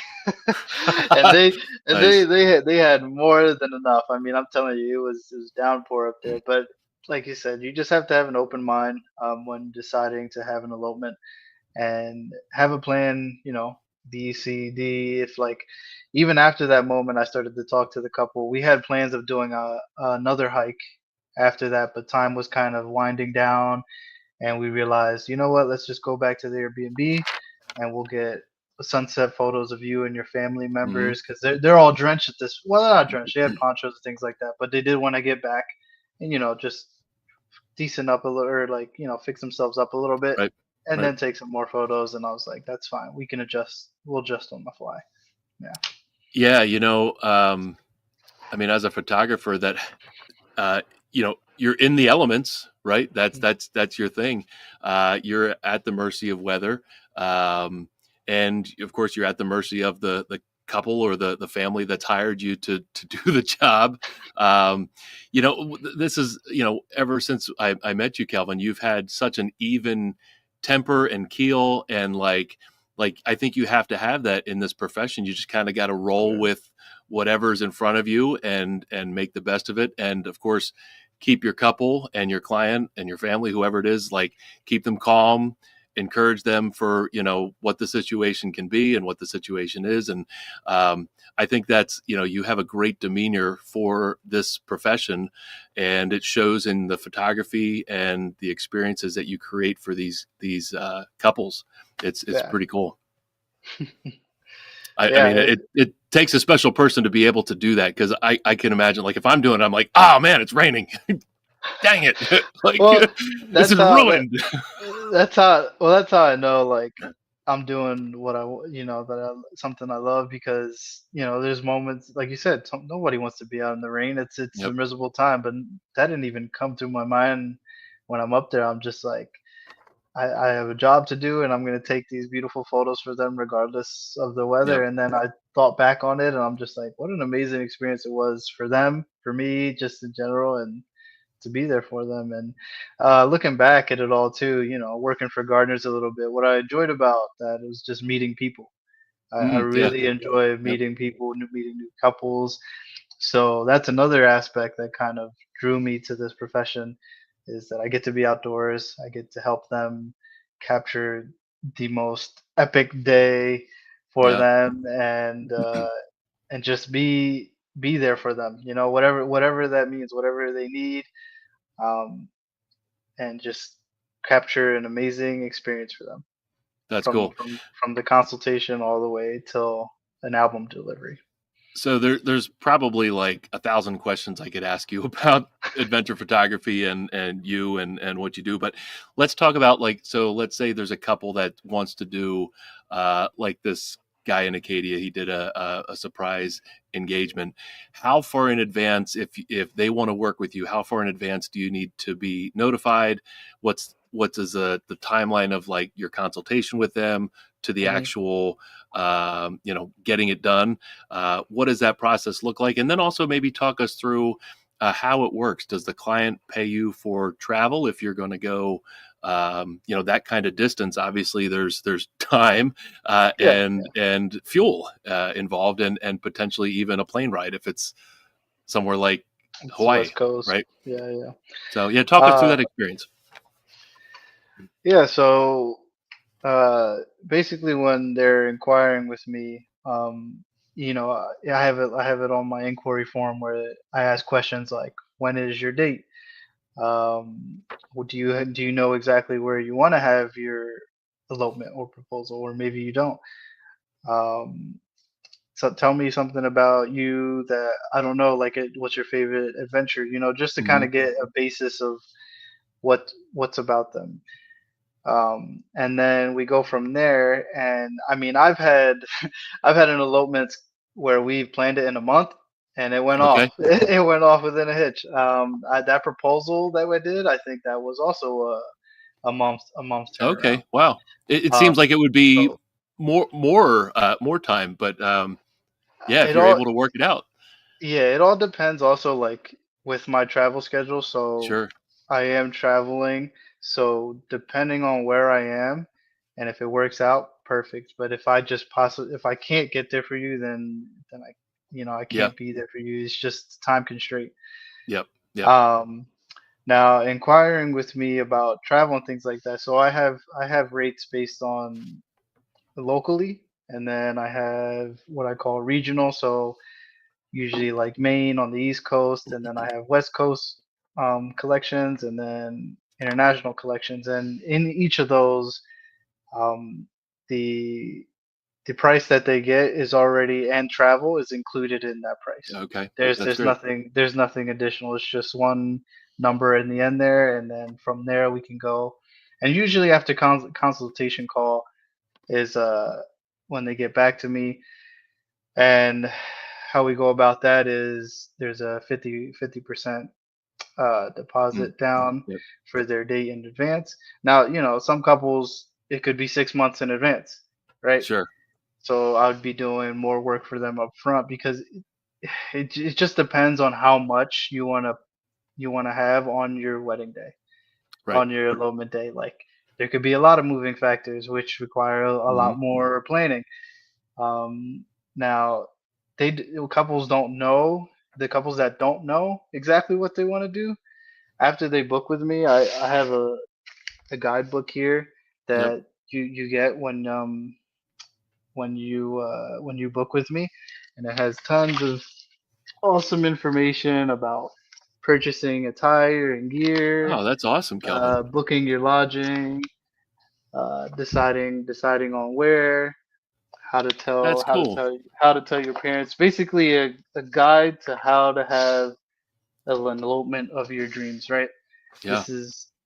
And they Nice. they had more than enough. I mean, I'm telling you, it was downpour up there. But like you said, you just have to have an open mind when deciding to have an elopement and have a plan, B, C, D. If like even after that moment, I started to talk to the couple. We had plans of doing another hike after that, but time was kind of winding down and we realized, you know what, let's just go back to the Airbnb and we'll get sunset photos of you and your family Hmm. members because they're all drenched at this. Well, they're not drenched. They had ponchos and things like that, but they did want to get back and just decent up a little, or like fix themselves up a little bit, Right. and Right. then take some more photos. And I was like, that's fine. We can adjust. We'll adjust on the fly. Yeah. Yeah. I mean, as a photographer, that uh, you're in the elements, right? That's your thing. You're at the mercy of weather, um, and of course, you're at the mercy of the couple or the family that's hired you to do the job. This is, ever since I met you, Kelvin, you've had such an even temper and keel, and like I think you have to have that in this profession. You just kind of got to Oh roll yeah. with whatever's in front of you and make the best of it. And of course, keep your couple and your client and your family, whoever it is, like, keep them calm, encourage them for what the situation can be and what the situation is. And I think that's, you have a great demeanor for this profession, and it shows in the photography and the experiences that you create for these couples. It's Yeah. pretty cool. I Yeah. mean, it takes a special person to be able to do that, because I can imagine, like, if I'm doing it, I'm like, oh man, it's raining. Dang it. Like, Well, this that's is how ruined. that's how I know like I'm doing what that something I love because there's moments like you said nobody wants to be out in the rain. It's a Yep. miserable time, but that didn't even come through my mind when I'm up there. I'm just like I have a job to do and I'm going to take these beautiful photos for them regardless of the weather. Yep. And then I thought back on it and I'm just like, what an amazing experience it was for them, for me, just in general, and to be there for them. And looking back at it all too, working for gardeners a little bit, what I enjoyed about that was just meeting people. I Yeah. really enjoy Yep. meeting people, meeting new couples. So that's another aspect that kind of drew me to this profession is that I get to be outdoors. I get to help them capture the most epic day for Yeah. them and just be there for them. Whatever that means, whatever they need, um, and just capture an amazing experience for them That's from cool. from from the consultation all the way till an album delivery. So there's probably like 1,000 questions I could ask you about adventure photography and you and what you do. But let's talk about, like, so let's say there's a couple that wants to do like this guy in Acadia. He did a surprise engagement. How far in advance, if they want to work with you, how far in advance do you need to be notified? What is the timeline of, like, your consultation with them to the Hmm. actual getting it done? What does that process look like? And then also maybe talk us through how it works. Does the client pay you for travel if you're going to go, that kind of distance? Obviously, there's time and fuel involved, and potentially even a plane ride if it's somewhere like It's Hawaii, West Coast. right? Yeah. So talk us through that experience. Yeah. So basically, when they're inquiring with me, I have it on my inquiry form where I ask questions like, "When is your date? Do you know exactly where you want to have your elopement or proposal, or maybe you don't? Um, so tell me something about you that I don't know, like what's your favorite adventure? Just to kind Hmm. of get a basis of what's about them." And then we go from there. And I mean, I've had I've had an elopement where we planned it in a month, and it went off. Okay. It went off within a hitch. That proposal that we did, I think that was also a month turnaround. Okay. Wow. It seems Um, like it would be so more time, but yeah, if it you're all able to work it out, Yeah, it all depends also like with my travel schedule. So sure. I am traveling. So depending on where I am and if it works out, perfect. But if I can't get there for you, then I Yeah. can't be there for you. It's just time constraint. Yep. Yep. Um, Now inquiring with me about travel and things like that. So I have rates based on locally, and then I have what I call regional. So usually like Maine on the East Coast, and then I have West Coast collections, and then international collections. And in each of those, um, the the price that they get is already, and travel is included in that price. Okay. There's That's there's great. nothing additional. It's just one number in the end there, and then from there we can go. And usually after consultation call is when they get back to me. And how we go about that is there's a 50% Mm. deposit down Yep. for their date in advance. Now, some couples, it could be 6 months in advance, right? Sure. So I would be doing more work for them up front because it just depends on how much you wanna have on your wedding day, Right. on your elopement day. Like there could be a lot of moving factors which require a Hmm. lot more planning. Now, couples don't know, the couples that don't know exactly what they want to do after they book with me. I have a guidebook here Yep. that you get when you book with me, and it has tons of awesome information about purchasing attire and gear, Oh, that's awesome, Kelvin. booking your lodging, deciding on where, how to tell That's how to cool. tell how to tell your parents. Basically, a guide to how to have an elopement of your dreams. Right. Yeah.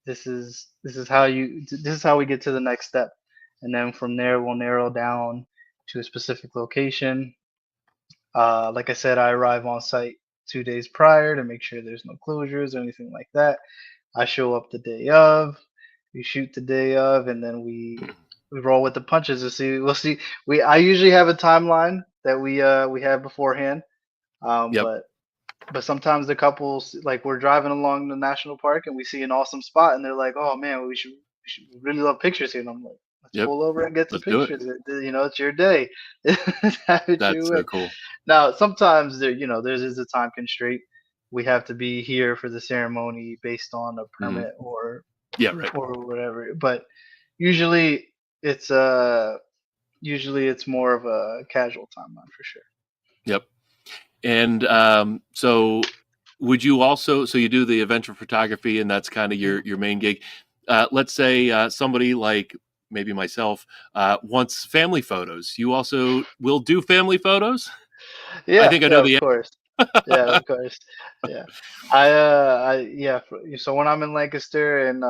This is how we get to the next step, and then from there we'll narrow down to a specific location. Like I said, I arrive on site 2 days prior to make sure there's no closures or anything like that. I show up the day of, we shoot the day of, and then we roll with the punches to see. We'll see. I usually have a timeline that we have beforehand. Um, Yep. but but sometimes the couples, like we're driving along the national park and we see an awesome spot and they're like, "Oh man, we should really love pictures here." And I'm like, "Let's Yep. pull over and get some Let's do it. pictures. It's your day. Have it your That's so way." cool. Now, sometimes there's a time constraint. We have to be here for the ceremony based on a Hmm. permit Yeah. Right. or whatever. But usually it's uh usually it's more of a casual timeline for sure. Yep. And so would you also, so you do the adventure photography and that's kind of your main gig. Let's say somebody like maybe myself wants family photos. You also will do family photos? I Yeah, think I yeah, know of the course. Yeah, of course. Yeah. So when I'm in Lancaster, and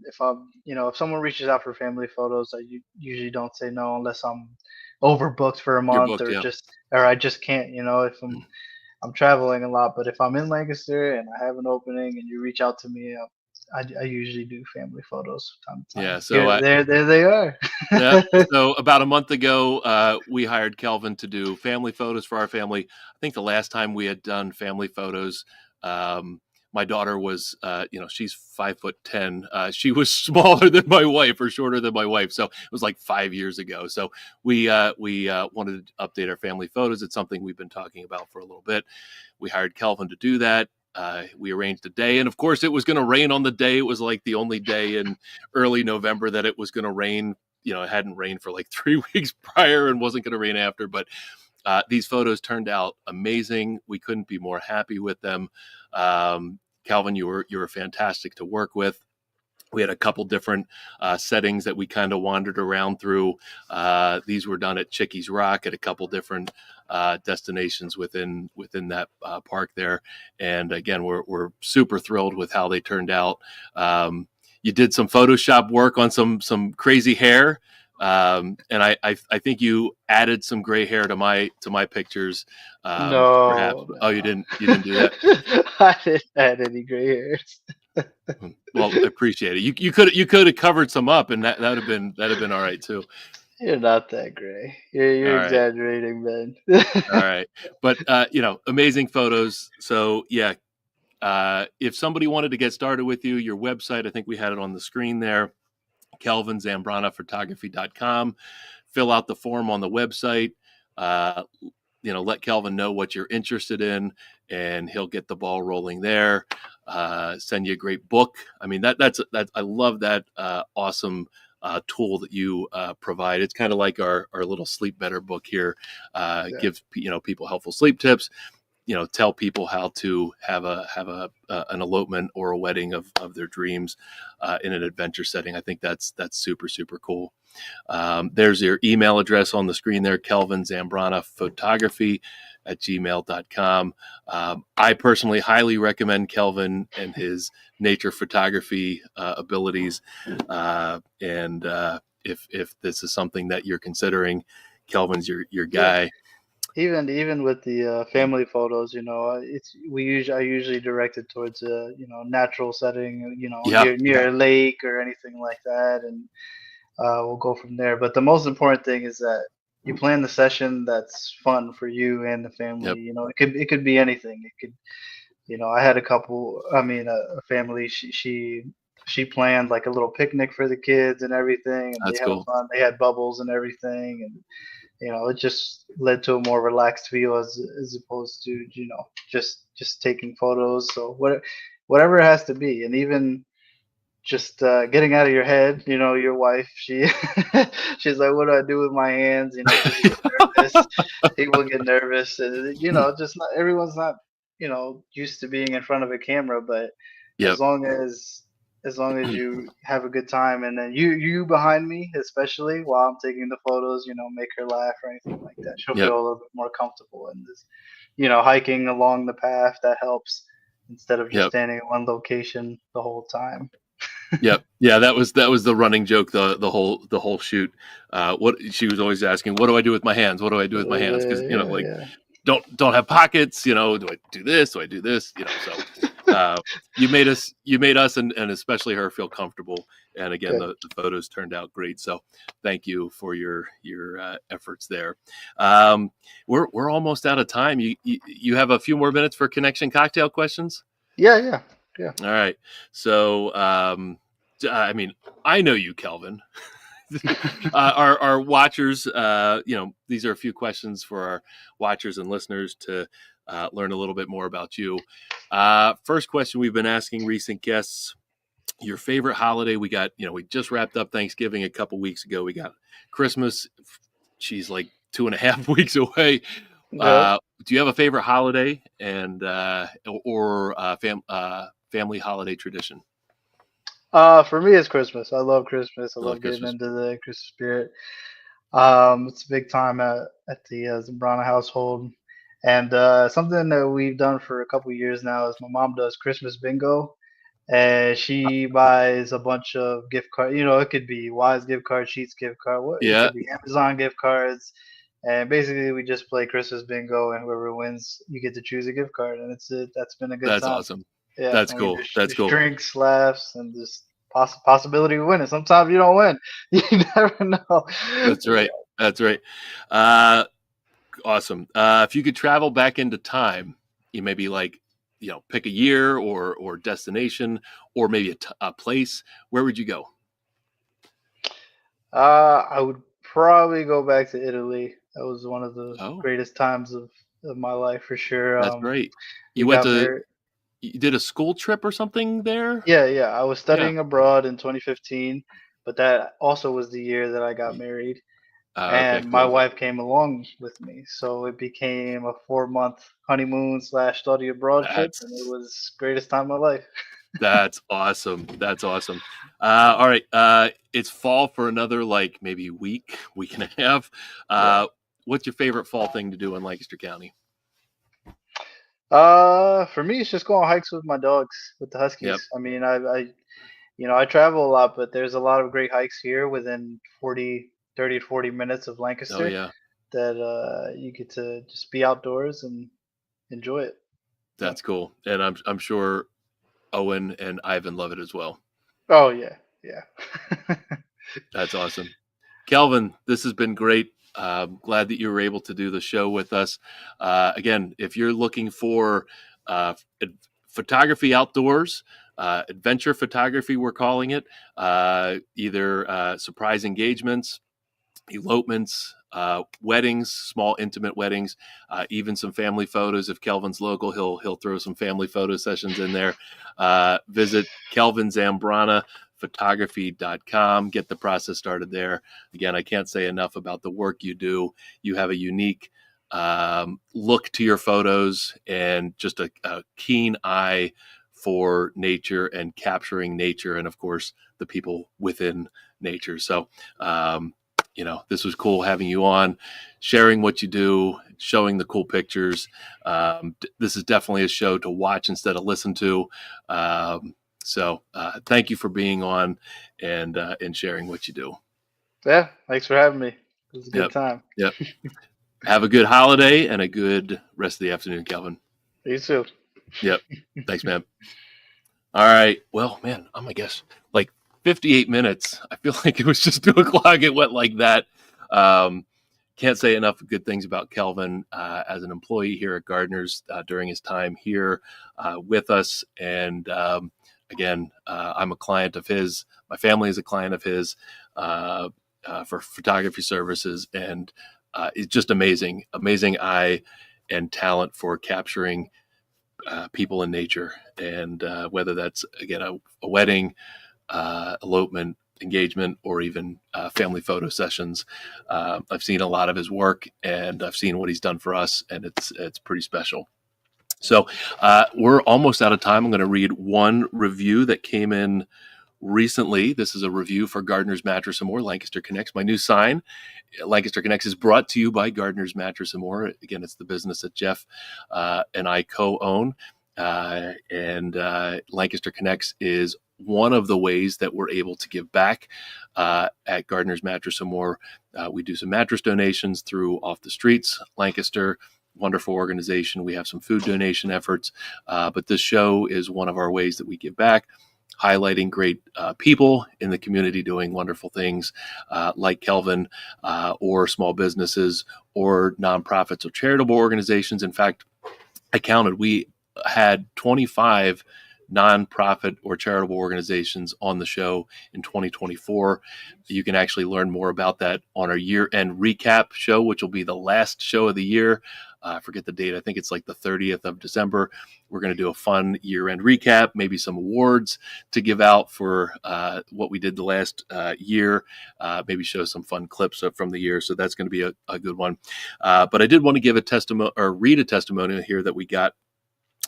if someone reaches out for family photos, usually don't say no unless I'm overbooked for a You're month, booked, yeah. or I just can't, if I'm traveling a lot. But if I'm in Lancaster and I have an opening and you reach out to me, I usually do family photos from time to Yeah. time. So Here, there they are. yeah. So about a month ago, we hired Kelvin to do family photos for our family. I think the last time we had done family photos My daughter was, she's 5'10". She was smaller than my wife or shorter than my wife. So it was like 5 years ago. So we wanted to update our family photos. It's something we've been talking about for a little bit. We hired Kelvin to do that. We arranged a day, and of course it was going to rain on the day. It was like the only day in early November that it was going to rain. It hadn't rained for like 3 weeks prior and wasn't going to rain after, but these photos turned out amazing. We couldn't be more happy with them. Kelvin, you were fantastic to work with. We had a couple different settings that we kind of wandered around through. These were done at Chickies Rock at a couple different destinations within that park there. And again, we're super thrilled with how they turned out. You did some Photoshop work on some crazy hair. And I think you added some gray hair to my pictures. No, perhaps. no. Oh, you didn't do that? I didn't add any gray hairs. Well, I appreciate it. You could have covered some up, and that'd have been all right too. You're not that gray. You're All right. exaggerating, man. All right, but amazing photos. So yeah, if somebody wanted to get started with you, your website, I think we had it on the screen there, kelvinzambranaphotography.com. Fill out the form on the website. Let Kelvin know what you're interested in, and he'll get the ball rolling there. Send you a great book. I mean, that's I love that awesome tool that you provide. It's kind of like our little Sleep Better book here. Gives people helpful sleep tips. Tell people how to have an elopement or a wedding of their dreams in an adventure setting. I think that's super, super cool. There's your email address on the screen there, kelvinzambranaphotography@gmail.com. I personally highly recommend Kelvin and his nature photography abilities. And if this is something that you're considering, Kelvin's your guy. Yeah. Even with the family photos, I usually direct it towards a natural setting, near a lake or anything like that, and we'll go from there. But the most important thing is that you plan the session that's fun for you and the family. Yep. It could be anything. It could, I had a family. She planned like a little picnic for the kids and everything, and That's they had cool. fun. They had bubbles and everything, and it just led to a more relaxed feel as opposed to just taking photos. So whatever it has to be, and even just getting out of your head. Your wife, she's like, what do I do with my hands? People get nervous. Just not everyone's not used to being in front of a camera, but Yep. as long as you have a good time, and then you behind me, especially while I'm taking the photos, make her laugh or anything like that. She'll feel a little bit more comfortable in this, hiking along the path. That helps instead of just standing in one location the whole time. Yep. Yeah, that was the running joke the whole shoot. What she was always asking, what do I do with my hands? What do I do with my hands? Because don't have pockets. Do I do this? Do I do this? So. You made us and especially her feel comfortable, and again the photos turned out great, so thank you for your efforts there. We're almost out of time. You have a few more minutes for connection cocktail questions? Yeah. All right, so I know you, Kelvin. Our watchers, these are a few questions for our watchers and listeners to learn a little bit more about you. First question we've been asking recent guests: your favorite holiday. We got, we just wrapped up Thanksgiving a couple weeks ago. We got Christmas. She's like 2.5 weeks away. Do you have a favorite holiday and or family holiday tradition? For me, it's Christmas. I love Christmas. I love getting into the Christmas spirit. It's a big time at the Zambrana household. And something that we've done for a couple of years now is my mom does Christmas bingo, and she buys a bunch of gift cards. It could be Wise gift card, Sheets gift card, it could be Amazon gift cards, and basically we just play Christmas bingo, and whoever wins, you get to choose a gift card, and that's been a good time. That's awesome. Yeah, that's cool. That's cool. Drinks, laughs, and just possibility of winning. Sometimes you don't win. You never know. That's right. That's right. Awesome. If you could travel back into time, you maybe like pick a year or destination or maybe a place, where would you go? I would probably go back to Italy. That was one of the Oh, greatest times of my life for sure. that's great. We You went got to married. you did a school trip or something there? Yeah, yeah. I was Yeah. studying abroad in 2015, but that also was the year that I got married, Okay, and my cool. wife came along with me. So it became a 4-month honeymoon slash study abroad trip, and it That's was greatest time of my life. that's awesome. That's awesome. All right. It's fall for another maybe week and a half. Yeah. What's your favorite fall thing to do in Lancaster County? For me, it's just go on hikes with my dogs, with the Yep. huskies. I mean, I travel a lot, but there's a lot of great hikes here within 30 to 40 minutes of Oh Lancaster yeah. that you get to just be outdoors and enjoy it. Yeah. That's cool. And I'm sure Owen and Ivan love it as well. Oh yeah, yeah. That's awesome. Kelvin, this has been great. Glad that you were able to do the show with us. Again, if you're looking for photography outdoors, adventure photography, we're calling it, either surprise engagements, elopements, weddings, small intimate weddings, even some family photos. If Kelvin's local, he'll throw some family photo sessions in there. Visit Kelvin Zambrana photography.com. Get the process started there. Again, I can't say enough about the work you do. You have a unique look to your photos and just a keen eye for nature and capturing nature, and of course the people within nature. So this was cool having you on, sharing what you do, showing the cool pictures. This is definitely a show to watch instead of listen to. So thank you for being on and sharing what you do. Yeah, thanks for having me. It was a good time. Yep. Have a good holiday and a good rest of the afternoon, Kelvin. You too. Yep. Thanks, man. All right. Well, man, I'm I guess 58 minutes. I feel like it was just 2:00. It went like that. Can't say enough good things about Kelvin as an employee here at Gardeners during his time here with us. And again, I'm a client of his. My family is a client of his for photography services. And it's just amazing eye and talent for capturing people in nature. And whether that's, again, a wedding, elopement, engagement, or even family photo sessions. I've seen a lot of his work, and I've seen what he's done for us, and it's pretty special. So we're almost out of time. I'm going to read one review that came in recently. This is a review for Gardeners Mattress & More, Lancaster Connects. My new sign, Lancaster Connects, is brought to you by Gardeners Mattress & More. Again, it's the business that Jeff and I co-own. And Lancaster Connects is one of the ways that we're able to give back at Gardeners Mattress & More. We do some mattress donations through Off the Streets, Lancaster, wonderful organization. We have some food donation efforts, but this show is one of our ways that we give back, highlighting great people in the community doing wonderful things like Kelvin or small businesses or nonprofits or charitable organizations. In fact, I counted, we had 25 nonprofit or charitable organizations on the show in 2024. You can actually learn more about that on our year-end recap show, which will be the last show of the year. I forget the date. I think it's the 30th of December. We're going to do a fun year-end recap, maybe some awards to give out for what we did the last year, maybe show some fun clips from the year. So that's going to be a good one. But I did want to give a testimony or read a testimonial here that we got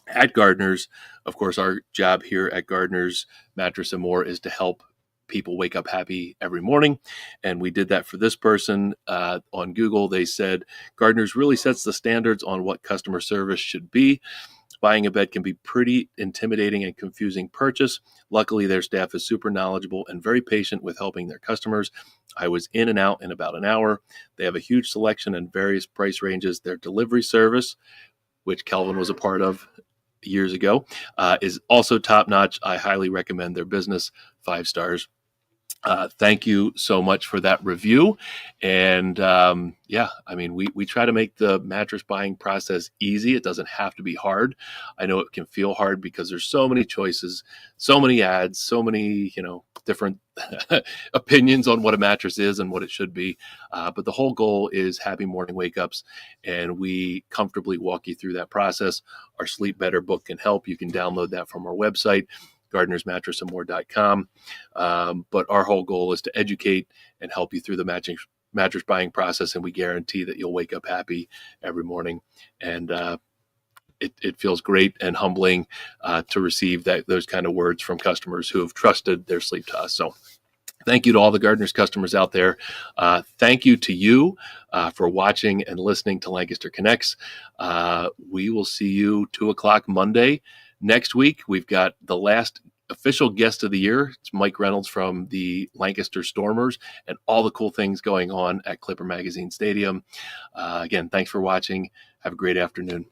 at Gardeners. Of course, our job here at Gardeners Mattress & More is to help people wake up happy every morning. And we did that for this person on Google. They said, Gardeners really sets the standards on what customer service should be. Buying a bed can be pretty intimidating and confusing purchase. Luckily, their staff is super knowledgeable and very patient with helping their customers. I was in and out in about an hour. They have a huge selection and various price ranges. Their delivery service, which Kelvin was a part of years ago, is also top-notch. I highly recommend their business. 5 stars. Thank you so much for that review. And we try to make the mattress buying process easy. It doesn't have to be hard. I know it can feel hard because there's so many choices, so many ads, so many, different opinions on what a mattress is and what it should be. But the whole goal is happy morning wake ups, and we comfortably walk you through that process. Our Sleep Better book can help. You can download that from our website, gardenersmattressandmore.com. But our whole goal is to educate and help you through the mattress buying process, and we guarantee that you'll wake up happy every morning. And it feels great and humbling to receive those kind of words from customers who have trusted their sleep to us. So thank you to all the Gardeners customers out there. Thank you to you for watching and listening to Lancaster Connects. We will see you 2:00 Monday. Next week, we've got the last official guest of the year. It's Mike Reynolds from the Lancaster Stormers and all the cool things going on at Clipper Magazine Stadium. Again, thanks for watching. Have a great afternoon.